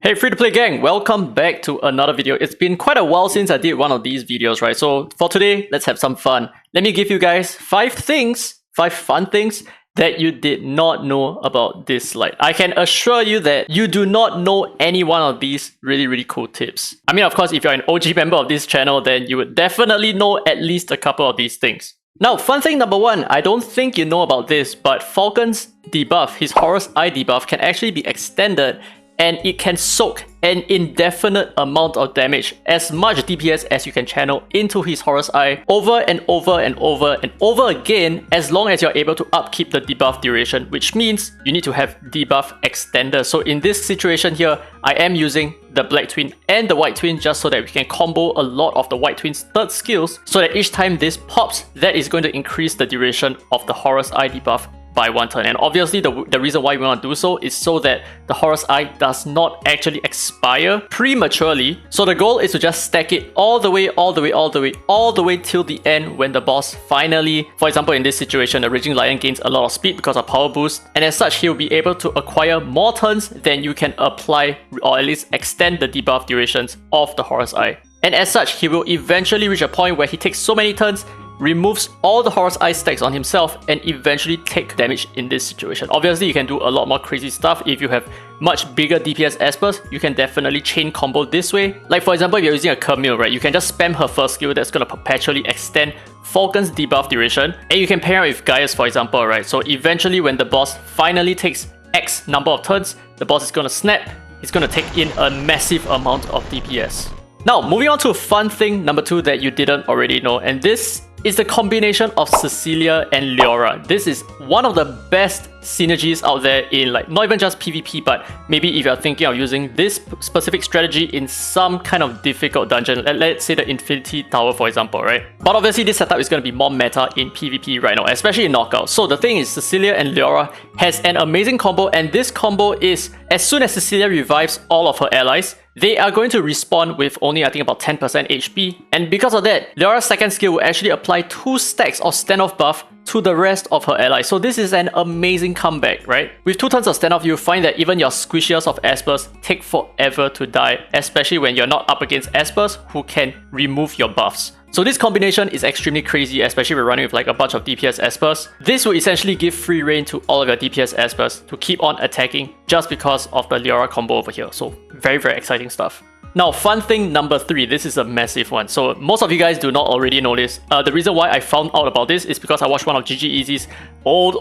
Hey free-to-play gang, welcome back to another video. It's been quite a while since I did one of these videos, right? So for today, let's have some fun. Let me give you guys 5 fun things that you did not know about Dislyte. I can assure you that you do not know any one of these really cool tips. I mean, of course, if you're an OG member of this channel, then you would definitely know at least a couple of these things. Now, fun thing number 1, I don't think you know about this, but Falken's debuff, his Horus Eye debuff, can actually be extended and it can soak an indefinite amount of damage, as much DPS as you can channel into his Horus Eye over and over again, as long as you're able to upkeep the debuff duration, which means you need to have debuff extender. So in this situation here, I am using the Black Twin and the White Twin just so that we can combo a lot of the White Twin's third skills, so that each time this pops, that is going to increase the duration of the Horus Eye debuff by 1 turn. And obviously the reason why we want to do so is so that the Horus Eye does not actually expire prematurely. So the goal is to just stack it all the way till the end, when the boss finally, for example in this situation, the Raging Lion gains a lot of speed because of power boost, and as such he'll be able to acquire more turns than you can apply, or at least extend the debuff durations of the Horus Eye. And as such, he will eventually reach a point where he takes so many turns, removes all the Horus Eye stacks on himself, and eventually take damage in this situation. Obviously, you can do a lot more crazy stuff. If you have much bigger DPS espers, you can definitely chain combo this way. Like for example, if you're using a Camille, right, you can just spam her first skill that's going to perpetually extend Falken's debuff duration, and you can pair it with Gaius, for example, right? So eventually when the boss finally takes X number of turns, the boss is going to snap, he's going to take in a massive amount of DPS. Now, moving on to fun thing number 2 that you didn't already know, and this is the combination of Cecilia and Leora. This is one of the best synergies out there in, like, not even just PvP, but maybe if you're thinking of using this specific strategy in some kind of difficult dungeon, let's say the Infinity Tower for example, right? But obviously this setup is going to be more meta in PvP right now, especially in Knockout. So the thing is, Cecilia and Leora has an amazing combo, and this combo is, as soon as Cecilia revives all of her allies, they are going to respawn with only, I think, about 10% HP. And because of that, Leora's second skill will actually apply 2 stacks of standoff buff to the rest of her allies. So this is an amazing comeback, right? With 2 turns of standoff, you'll find that even your squishiest of espers take forever to die, especially when you're not up against espers who can remove your buffs. So this combination is extremely crazy, especially if you're running with like a bunch of DPS espers. This will essentially give free reign to all of your DPS espers to keep on attacking just because of the Leora combo over here. So very exciting stuff. Now, fun thing number 3, this is a massive one. So most of you guys do not already know this. The reason why I found out about this is because I watched one of GG Easy's old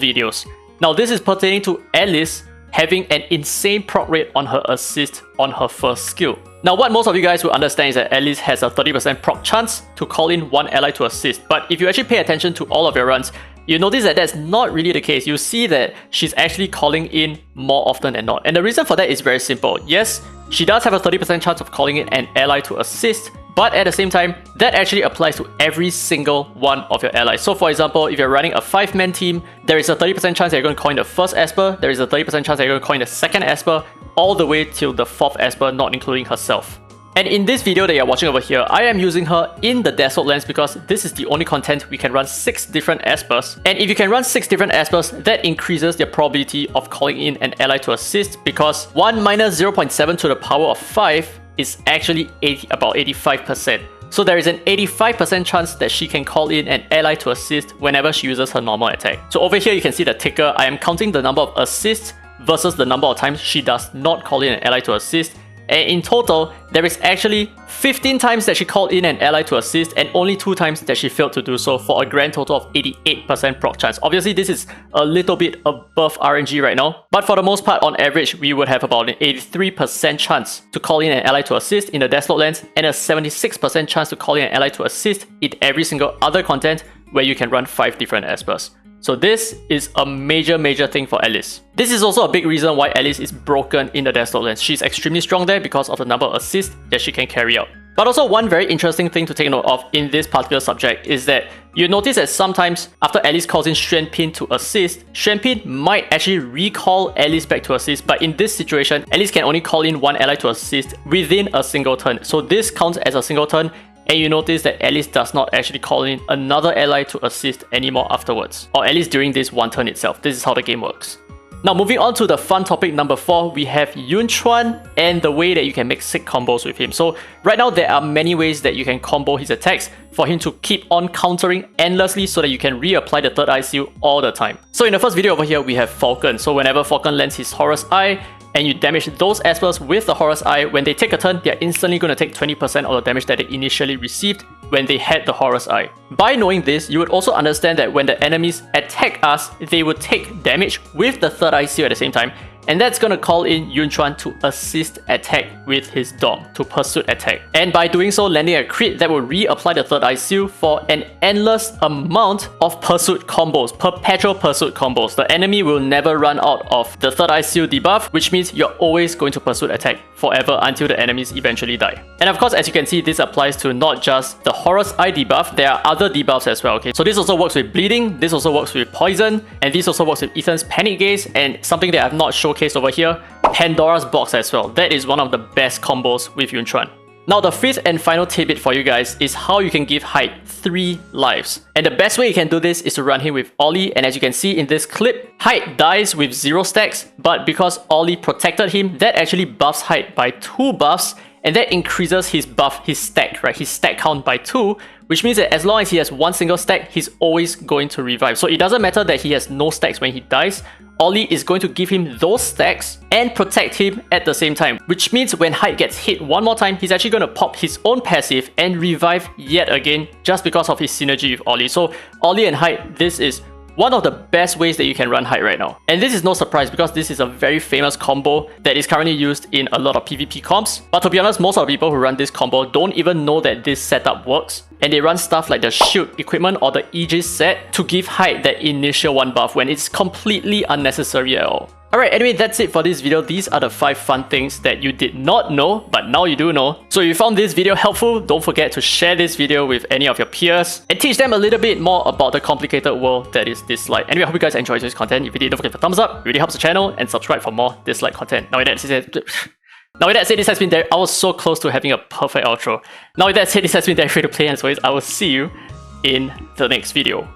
videos. Now this is pertaining to Alice having an insane proc rate on her assist on her first skill. Now, what most of you guys will understand is that Alice has a 30% proc chance to call in one ally to assist. But if you actually pay attention to all of your runs, you notice that that's not really the case. You see that she's actually calling in more often than not. And the reason for that is very simple. Yes, she does have a 30% chance of calling in an ally to assist, but at the same time, that actually applies to every single one of your allies. So for example, if you're running a 5-man team, there is a 30% chance that you're going to call in the first esper, there is a 30% chance that you're going to call in the second esper, all the way till the 4th esper, not including herself. And in this video that you're watching over here, I am using her in the Dislyte lens because this is the only content we can run 6 different espers. And if you can run 6 different espers, that increases the probability of calling in an ally to assist, because 1 minus 0.7 to the power of 5 is actually about 85%. So there is an 85% chance that she can call in an ally to assist whenever she uses her normal attack. So over here you can see the ticker. I am counting the number of assists versus the number of times she does not call in an ally to assist. And in total, there is actually 15 times that she called in an ally to assist and only 2 times that she failed to do so, for a grand total of 88% proc chance. Obviously, this is a little bit above RNG right now, but for the most part, on average, we would have about an 83% chance to call in an ally to assist in the Dislyte lens, and a 76% chance to call in an ally to assist in every single other content where you can run 5 different espers. So this is a major thing for Alice. This is also a big reason why Alice is broken in the Dislyte lens. She's extremely strong there because of the number of assists that she can carry out. But also, one very interesting thing to take note of in this particular subject is that you notice that sometimes after Alice calls in Xuanpin to assist, Xuanpin might actually recall Alice back to assist, but in this situation, Alice can only call in one ally to assist within a single turn. So this counts as a single turn, and you notice that Alice does not actually call in another ally to assist anymore afterwards, or at least during this 1 turn itself. This is how the game works. Now moving on to the fun topic number 4, we have Chuan and the way that you can make sick combos with him. So right now there are many ways that you can combo his attacks for him to keep on countering endlessly so that you can reapply the third eye seal all the time. So in the first video over here we have Falken. So whenever Falken lands his Horus Eye and you damage those Espers with the Horus Eye, when they take a turn, they're instantly going to take 20% of the damage that they initially received when they had the Horus Eye. By knowing this, you would also understand that when the enemies attack us, they would take damage with the third eye seal at the same time, and that's gonna call in Chuan to assist attack with his dog, to pursuit attack. And by doing so, landing a crit that will reapply the third eye seal for an endless amount of pursuit combos, perpetual pursuit combos. The enemy will never run out of the third eye seal debuff, which means you're always going to pursuit attack forever until the enemies eventually die. And of course, as you can see, this applies to not just the Horus Eye debuff, there are other debuffs as well, okay? So this also works with bleeding, this also works with poison, and this also works with Ethan's panic gaze, and something that I've not showcased over here, Pandora's box as well. That is one of the best combos with Chuan. Now the fifth and final tidbit for you guys is how you can give Hyde 3 lives. And the best way you can do this is to run him with Ollie, and as you can see in this clip, Hyde dies with 0 stacks, but because Ollie protected him, that actually buffs Hyde by 2 buffs, and that increases his buff, his stack, right? His stack count by 2, which means that as long as he has 1 single stack, he's always going to revive. So it doesn't matter that he has no stacks when he dies, Ollie is going to give him those stacks and protect him at the same time, which means when Hyde gets hit one more time, he's actually going to pop his own passive and revive yet again just because of his synergy with Ollie. So Ollie and Hyde, this is one of the best ways that you can run Hyde right now. And this is no surprise because this is a very famous combo that is currently used in a lot of PvP comps. But to be honest, most of the people who run this combo don't even know that this setup works. And they run stuff like the shield equipment or the Aegis set to give Hyde that initial 1 buff when it's completely unnecessary at all. Alright, anyway, that's it for this video. These are the 5 fun things that you did not know, but now you do know. So if you found this video helpful, don't forget to share this video with any of your peers and teach them a little bit more about the complicated world that is Dislyte. Anyway, I hope you guys enjoyed this content. If you did, don't forget to thumbs up. It really helps the channel, and subscribe for more Dislyte content. Now with that said, this has been there. I was so close to having a perfect outro. Now with that said, this has been there. Free to play, and as always, I will see you in the next video.